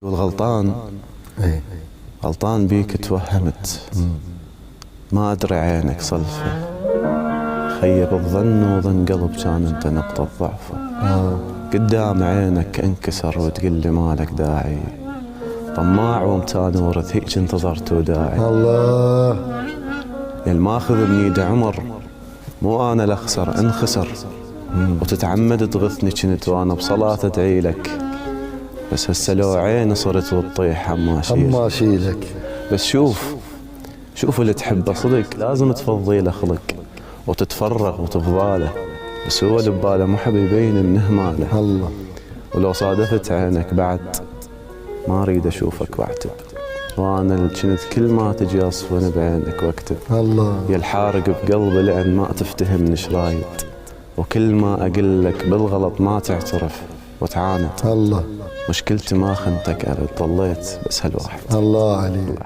والغلطان ايه غلطان بيك توهمت. ما أدري عينك صلفة، خيب الظن وظن قلب كان أنت نقطة ضعفه. قدام عينك انكسر وتقول لي مالك داعي، طماع ومتان ورث هيك انتظرت وداعي. الله الماخذ بنيد عمر، مو أنا الأخسر انخسر، وتتعمد تغثني كنت وأنا بصلاة أدعي لك. بس هسه لو عيني صرت وتطيح عما أشيلك. بس شوف اللي تحبه صدق لازم تفضي له خلق وتتفرغ وتفضاله، بس هو اللي بباله مو حب يبين منه ماله. الله ولو صادفت عينك بعد ما اريد اشوفك واعتب، وانا اللي كنت كل ما تجي اصفن بعينك واكتب. الله يا الحارق بقلبي لان ما تفتهمني شرايد، وكل ما اقول لك بالغلط ما تعترف وتعاند. الله مشكلتي ما خنتك ابد، ضليت بس هالواحد. الله عليك.